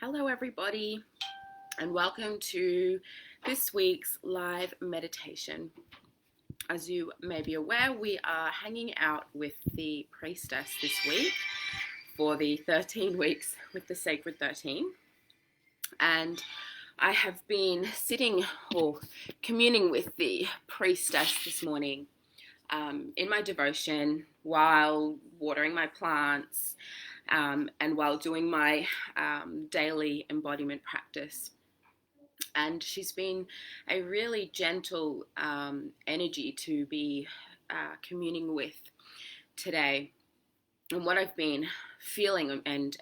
Hello, everybody, and welcome to this week's live meditation. As you may be aware, we are hanging out with the Priestess this week for the 13 weeks with the Sacred 13. And I have been sitting or communing with the Priestess this morning in my devotion while watering my plants. And while doing my daily embodiment practice. And she's been a really gentle energy to be communing with today. And what I've been feeling and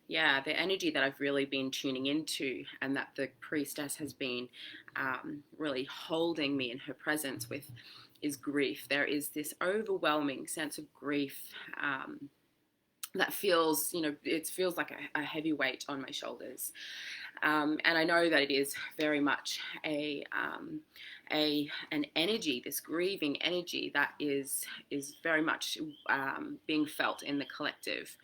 the energy that I've really been tuning into, and that the Priestess has been really holding me in her presence with, is grief. There is this overwhelming sense of grief that feels, it feels like a heavy weight on my shoulders. And I know that it is very much an energy, this grieving energy that is very much being felt in the collective.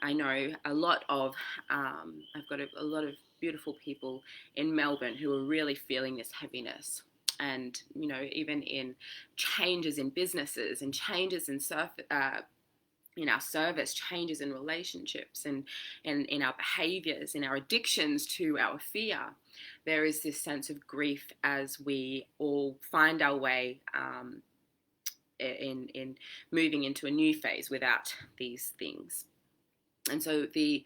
I know a lot of, I've got a lot of beautiful people in Melbourne who are really feeling this heaviness. And, even in changes in businesses and changes in our service, changes in relationships and in our behaviors, in our addictions to our fear, there is this sense of grief as we all find our way in moving into a new phase without these things. And so the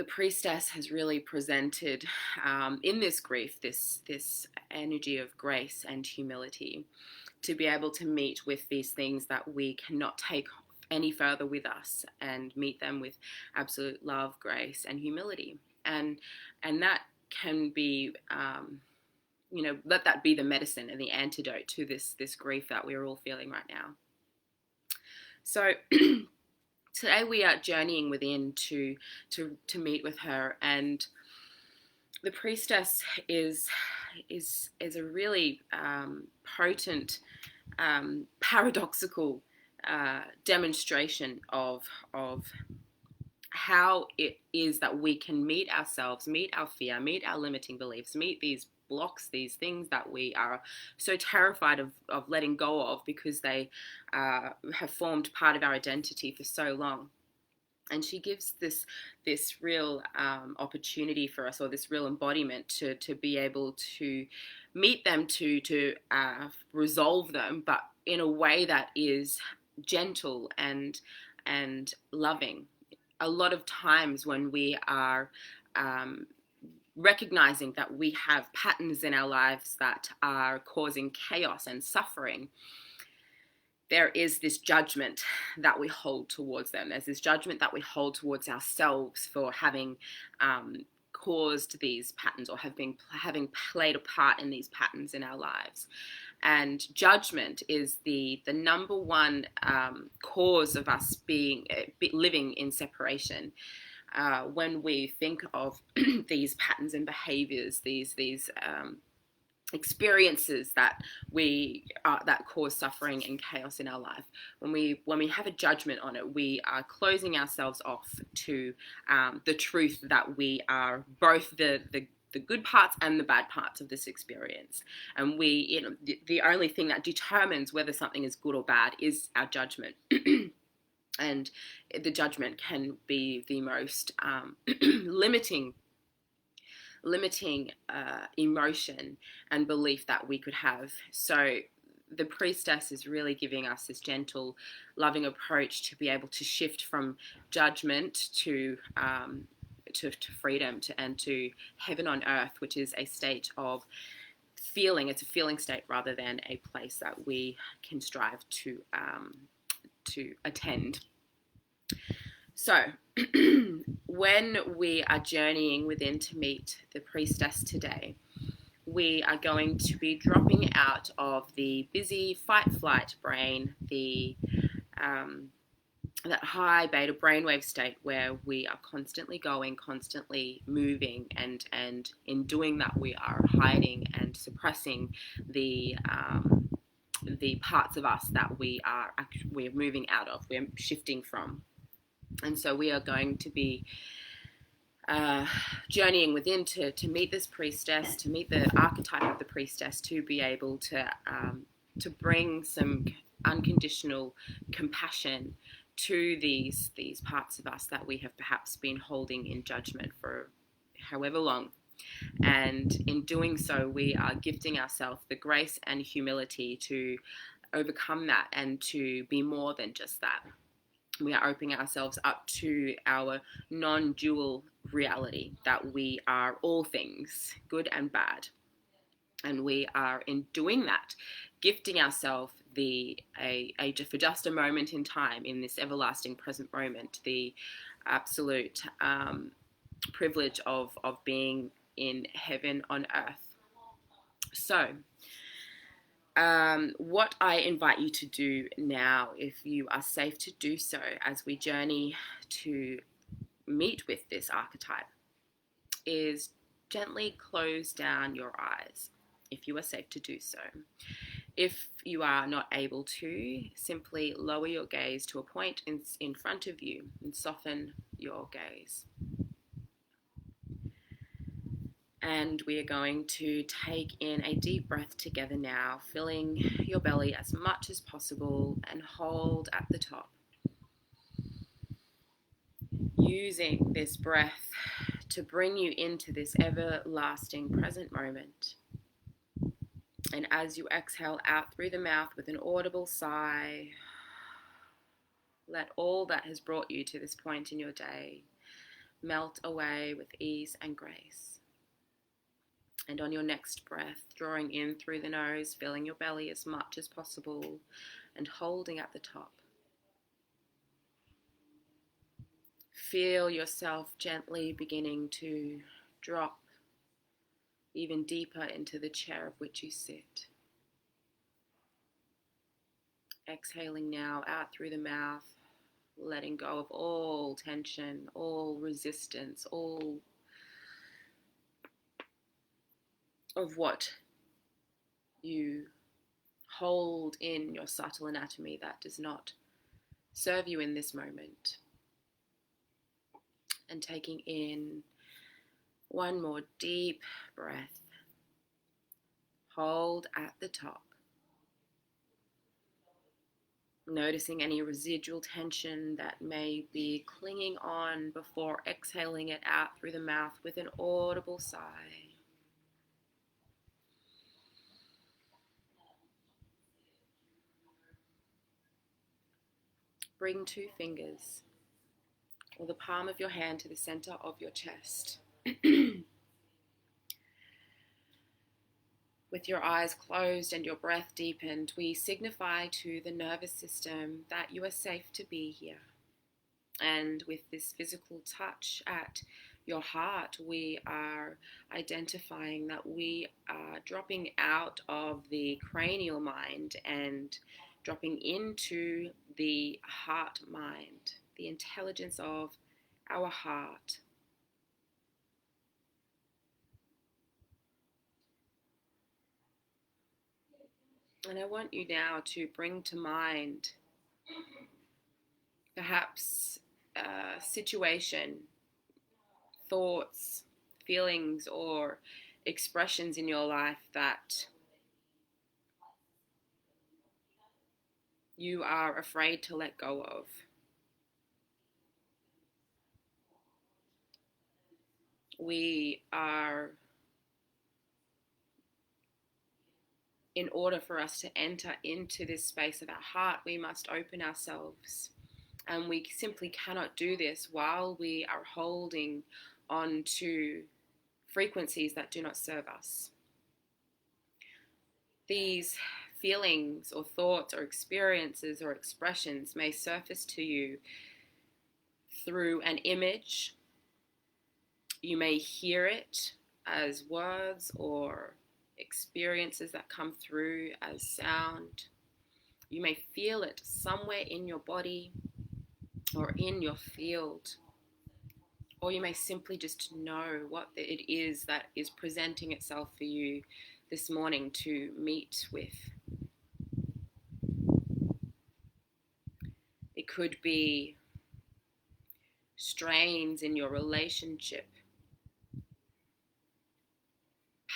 Priestess has really presented in this grief, this energy of grace and humility, to be able to meet with these things that we cannot take any further with us, and meet them with absolute love, grace, and humility. And that can be, let that be the medicine and the antidote to this grief that we're all feeling right now. So today we are journeying within to meet with her, and the Priestess is a really potent, paradoxical demonstration of how it is that we can meet ourselves, meet our fear, meet our limiting beliefs, meet these blocks, these things that we are so terrified of letting go of because they have formed part of our identity for so long. And she gives this real opportunity for us, or this real embodiment to be able to meet them, to resolve them, but in a way that is gentle and loving. A lot of times when we are recognizing that we have patterns in our lives that are causing chaos and suffering, there is this judgment that we hold towards them. There's this judgment that we hold towards ourselves for having caused these patterns, or having played a part in these patterns in our lives. And judgment is the number one cause of us living in separation. When we think of these patterns and behaviors, these experiences that that cause suffering and chaos in our life, when we have a judgment on it, we are closing ourselves off to the truth that we are both the good parts and the bad parts of this experience. And the only thing that determines whether something is good or bad is our judgment. And the judgment can be the most limiting emotion and belief that we could have. So the Priestess is really giving us this gentle, loving approach to be able to shift from judgment to freedom, and to heaven on earth, which is a state of feeling. It's a feeling state rather than a place that we can strive to attend. So when we are journeying within to meet the Priestess today, we are going to be dropping out of the busy fight-flight brain, that high beta brainwave state where we are constantly going, constantly moving, and in doing that we are hiding and suppressing the parts of us that we're moving out of, we're shifting from. And so we are going to be journeying within to meet this priestess, to meet the archetype of the priestess, to be able to bring some unconditional compassion to these parts of us that we have perhaps been holding in judgment for however long. And in doing so, we are gifting ourselves the grace and humility to overcome that and to be more than just that. We are opening ourselves up to our non-dual reality, that we are all things, good and bad. And we are, in doing that, gifting ourselves for just a moment in time, in this everlasting present moment, the absolute privilege of being in heaven on earth. So, what I invite you to do now, if you are safe to do so, as we journey to meet with this archetype, is gently close down your eyes, if you are safe to do so. If you are not able to, simply lower your gaze to a point in front of you and soften your gaze. And we are going to take in a deep breath together now, filling your belly as much as possible and hold at the top. Using this breath to bring you into this everlasting present moment. And as you exhale out through the mouth with an audible sigh, let all that has brought you to this point in your day melt away with ease and grace. And on your next breath, drawing in through the nose, filling your belly as much as possible and holding at the top. Feel yourself gently beginning to drop even deeper into the chair of which you sit. Exhaling now out through the mouth, letting go of all tension, all resistance, all of what you hold in your subtle anatomy that does not serve you in this moment. And taking in one more deep breath. Hold at the top. Noticing any residual tension that may be clinging on before exhaling it out through the mouth with an audible sigh. Bring 2 fingers or the palm of your hand to the center of your chest. With your eyes closed and your breath deepened, we signify to the nervous system that you are safe to be here. And with this physical touch at your heart, we are identifying that we are dropping out of the cranial mind and dropping into the heart mind, the intelligence of our heart. And I want you now to bring to mind perhaps a situation, thoughts, feelings, or expressions in your life that you are afraid to let go of. In order for us to enter into this space of our heart, we must open ourselves. And we simply cannot do this while we are holding on to frequencies that do not serve us. These feelings or thoughts or experiences or expressions may surface to you through an image. You may hear it as words or experiences that come through as sound. You may feel it somewhere in your body or in your field. Or you may simply just know what it is that is presenting itself for you this morning to meet with. It could be strains in your relationship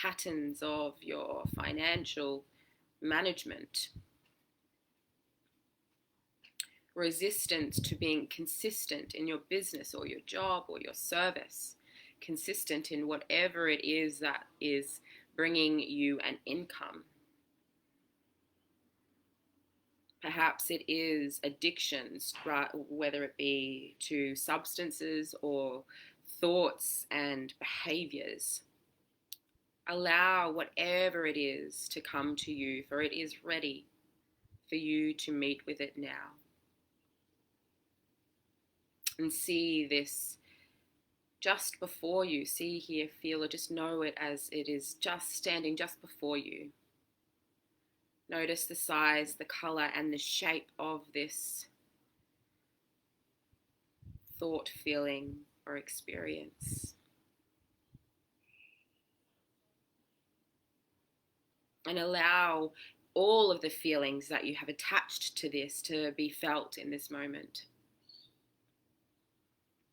patterns of your financial management, resistance to being consistent in your business or your job or your service, consistent in whatever it is that is bringing you an income. Perhaps it is addictions, right, whether it be to substances or thoughts and behaviors. Allow whatever it is to come to you, for it is ready for you to meet with it now. And see this just before you. See, hear, feel, or just know it as it is just standing just before you. Notice the size, the color, and the shape of this thought, feeling, or experience. And allow all of the feelings that you have attached to this to be felt in this moment.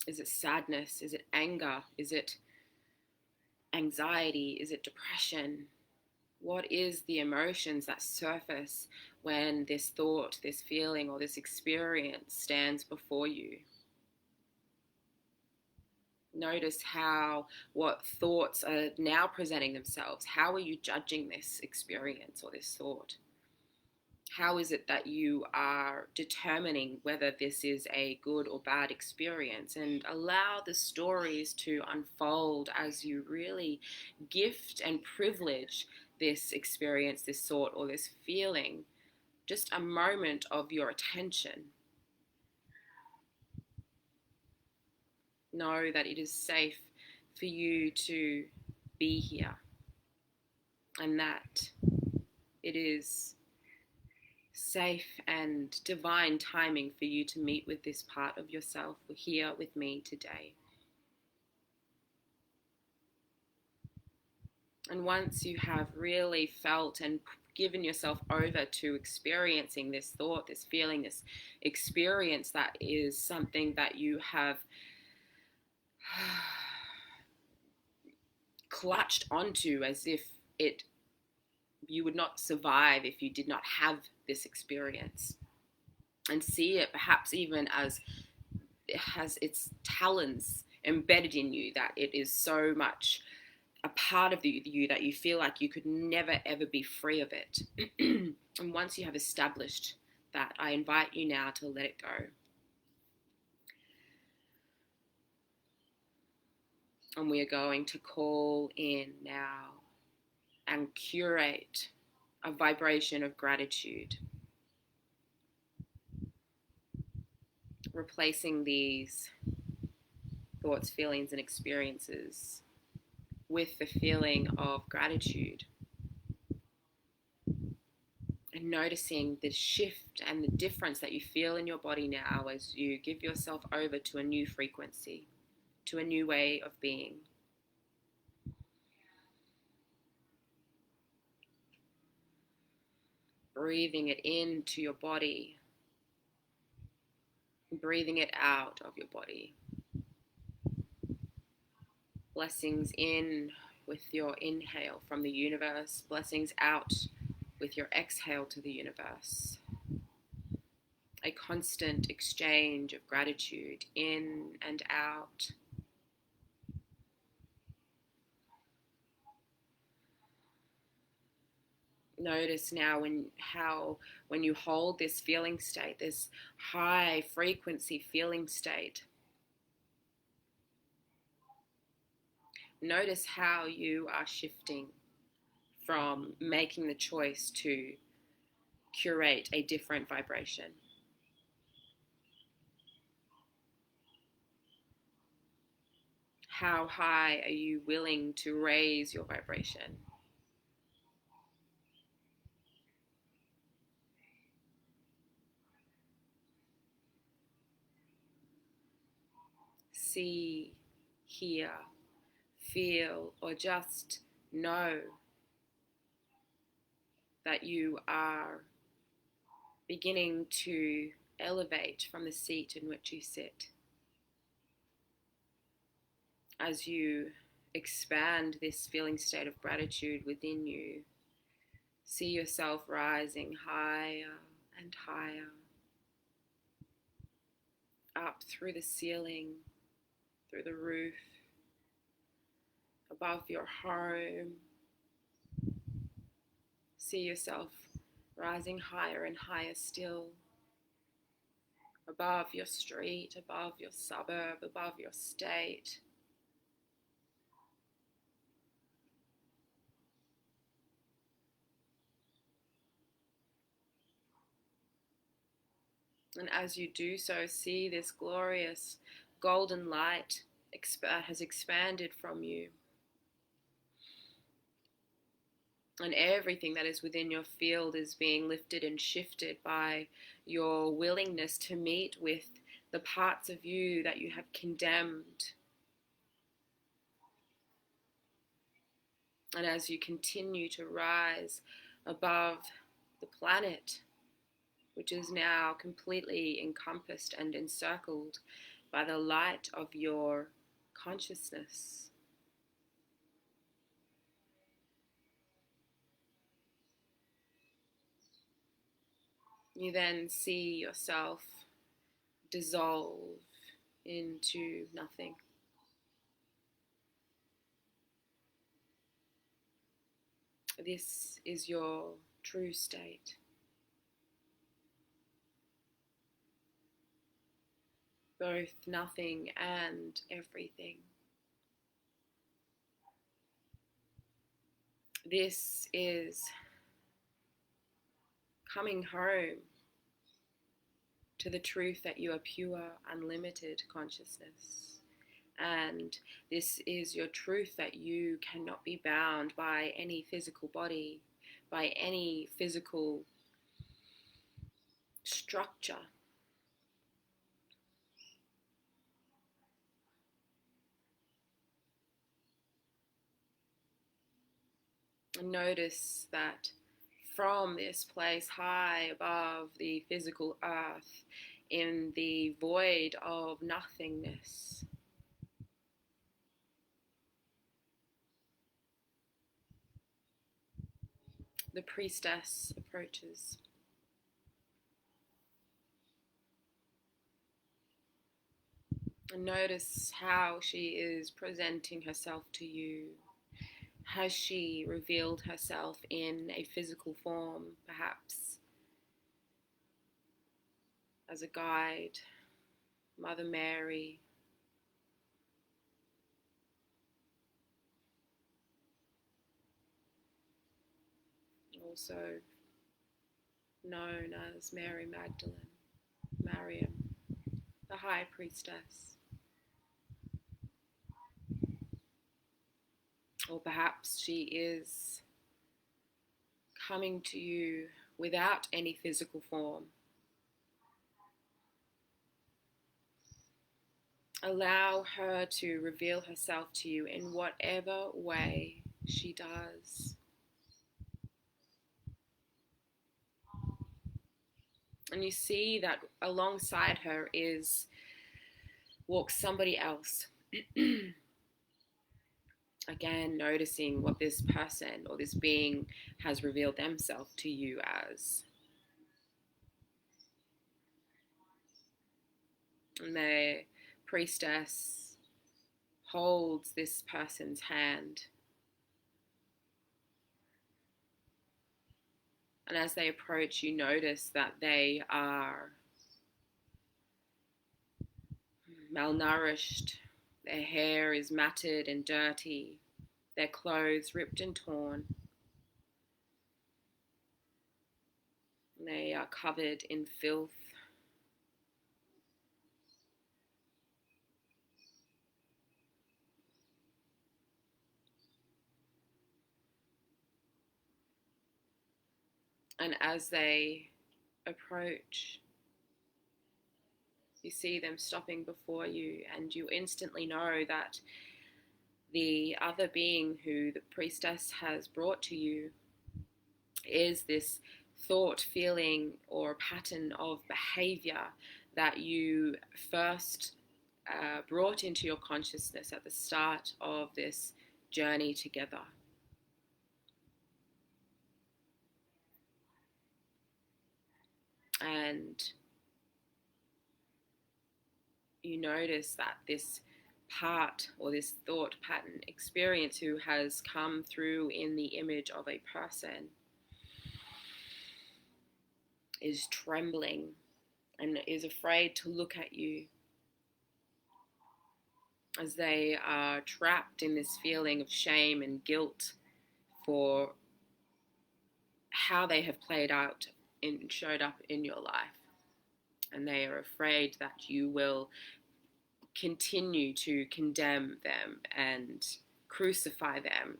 Is it sadness? Is it anger? Is it anxiety? Is it depression? What is the emotions that surface when this thought, this feeling, or this experience stands before you? Notice what thoughts are now presenting themselves. How are you judging this experience or this thought? How is it that you are determining whether this is a good or bad experience? And allow the stories to unfold as you really gift and privilege this experience, this thought, or this feeling, just a moment of your attention. Know that it is safe for you to be here, and that it is safe and divine timing for you to meet with this part of yourself here with me today. And once you have really felt and given yourself over to experiencing this thought, this feeling, this experience that is something that you have clutched onto as if you would not survive if you did not have this experience, and see it perhaps even as it has its talons embedded in you, that it is so much a part of you that you feel like you could never ever be free of it. And once you have established that, I invite you now to let it go. And we are going to call in now and curate a vibration of gratitude, replacing these thoughts, feelings, and experiences with the feeling of gratitude, and noticing the shift and the difference that you feel in your body now as you give yourself over to a new frequency, to a new way of being. Breathing it into your body, breathing it out of your body. Blessings in with your inhale from the universe, blessings out with your exhale to the universe. A constant exchange of gratitude in and out. Notice now when you hold this feeling state, this high frequency feeling state, notice how you are shifting from making the choice to curate a different vibration. How high are you willing to raise your vibration? See, hear, feel, or just know that you are beginning to elevate from the seat in which you sit. As you expand this feeling state of gratitude within you. See yourself rising higher and higher, up through the ceiling, through the roof, above your home. See yourself rising higher and higher still, above your street, above your suburb, above your state. And as you do so, see this glorious golden light has expanded from you. And everything that is within your field is being lifted and shifted by your willingness to meet with the parts of you that you have condemned. And as you continue to rise above the planet, which is now completely encompassed and encircled by the light of your consciousness, you then see yourself dissolve into nothing. This is your true state. Both nothing and everything. This is coming home to the truth that you are pure, unlimited consciousness. And this is your truth that you cannot be bound by any physical body, by any physical structure. And notice that from this place high above the physical earth, in the void of nothingness, the priestess approaches. And notice how she is presenting herself to you. Has she revealed herself in a physical form, perhaps as a guide, Mother Mary, also known as Mary Magdalene, Mariam, the High Priestess? Or perhaps she is coming to you without any physical form. Allow her to reveal herself to you in whatever way she does. And you see that alongside her walks somebody else. Again, noticing what this person or this being has revealed themselves to you as. And the priestess holds this person's hand. And as they approach, you notice that they are malnourished. Their hair is matted and dirty, their clothes ripped and torn. They are covered in filth. And as they approach, you see them stopping before you, and you instantly know that the other being who the priestess has brought to you is this thought, feeling, or pattern of behavior that you first brought into your consciousness at the start of this journey together. And you notice that this part or this thought pattern experience who has come through in the image of a person is trembling and is afraid to look at you, as they are trapped in this feeling of shame and guilt for how they have played out and showed up in your life. And they are afraid that you will continue to condemn them and crucify them.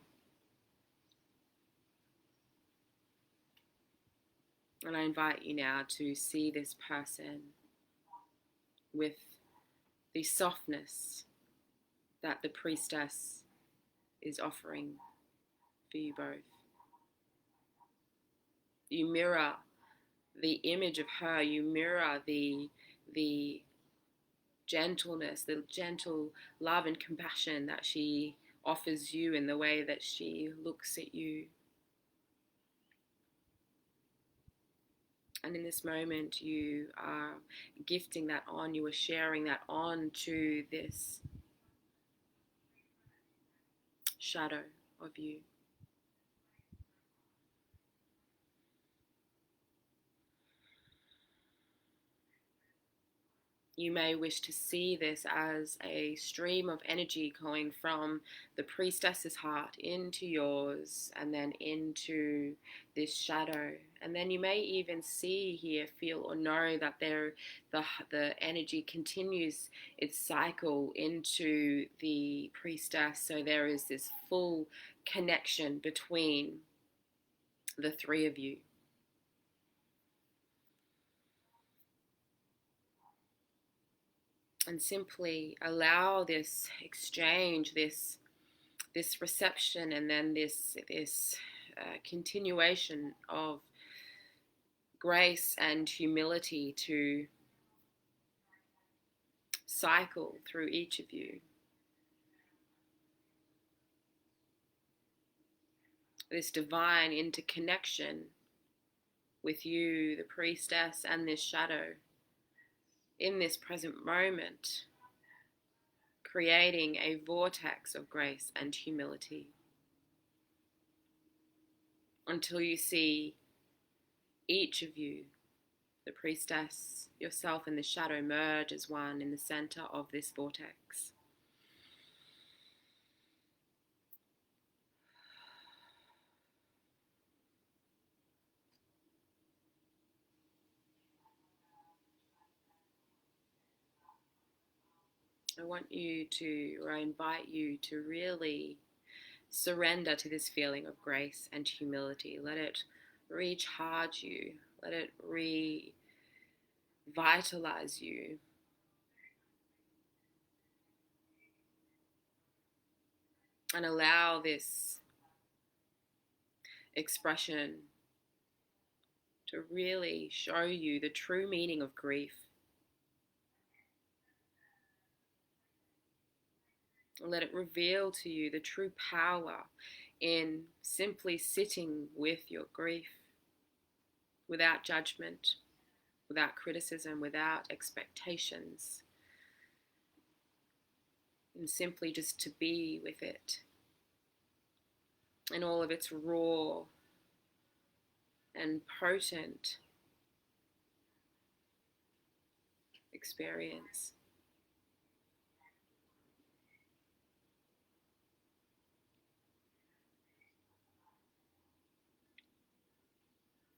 And I invite you now to see this person with the softness that the priestess is offering for you both. You mirror the image of her, you mirror the gentleness, the gentle love and compassion that she offers you in the way that she looks at you. And in this moment, you are gifting that on, you are sharing that on to this shadow of you. You may wish to see this as a stream of energy going from the priestess's heart into yours and then into this shadow. And then you may even see, hear, feel, or know that the energy continues its cycle into the priestess. So there is this full connection between the three of you. And simply allow this exchange, this reception, and then this continuation of grace and humility to cycle through each of you. This divine interconnection with you, the priestess, and this shadow in this present moment, creating a vortex of grace and humility until you see each of you, the priestess, yourself, and the shadow merge as one in the center of this vortex. I invite you to really surrender to this feeling of grace and humility. Let it recharge you. Let it revitalize you. And allow this expression to really show you the true meaning of grief. Let it reveal to you the true power in simply sitting with your grief without judgment, without criticism, without expectations, and simply just to be with it in all of its raw and potent experience.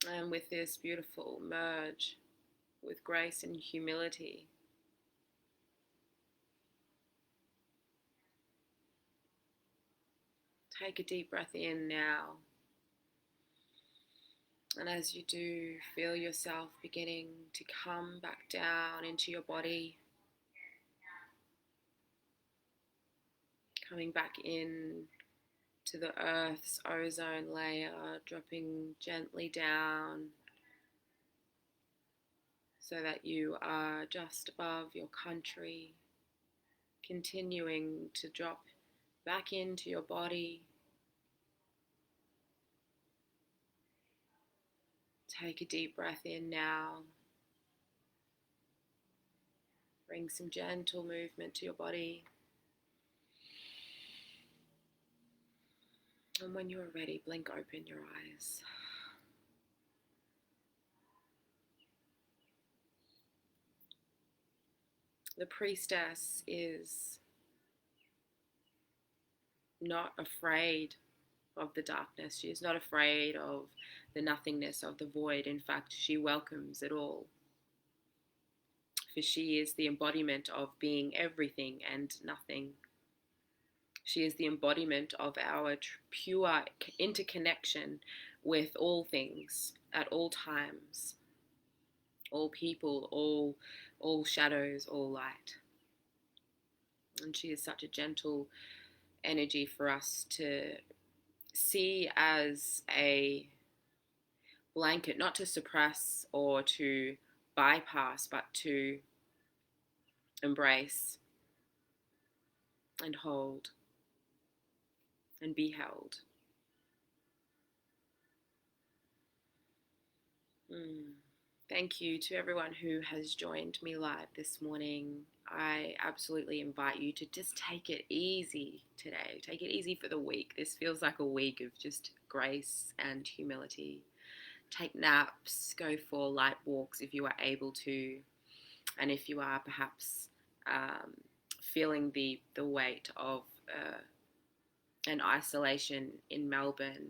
And with this beautiful merge with grace and humility, take a deep breath in now. And as you do, feel yourself beginning to come back down into your body, coming back in to the Earth's ozone layer, dropping gently down so that you are just above your country, continuing to drop back into your body. Take a deep breath in now. Bring some gentle movement to your body. And when you are ready, blink open your eyes. The priestess is not afraid of the darkness. She is not afraid of the nothingness, of the void. In fact, she welcomes it all. For she is the embodiment of being everything and nothing. She is the embodiment of our pure interconnection with all things at all times, all people, all shadows, all light. And she is such a gentle energy for us to see as a blanket, not to suppress or to bypass, but to embrace and hold and be held. Thank you to everyone who has joined me live this morning. I absolutely invite you to just take it easy today. Take it easy for the week. This feels like a week of just grace and humility. Take naps, go for light walks if you are able to. And if you are perhaps feeling the weight of an isolation in Melbourne,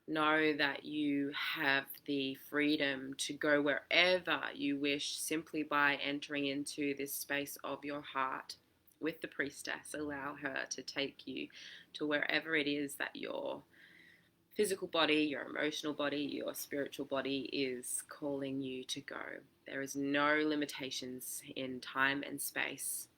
know that you have the freedom to go wherever you wish simply by entering into this space of your heart with the priestess. Allow her to take you to wherever it is that your physical body, your emotional body, your spiritual body is calling you to go. There is no limitations in time and space.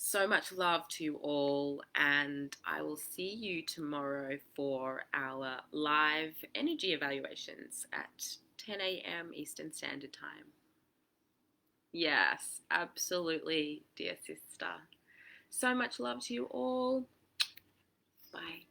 So much love to you all, and I will see you tomorrow for our live energy evaluations at 10 a.m. Eastern Standard Time. Yes, absolutely, dear sister. So much love to you all. Bye.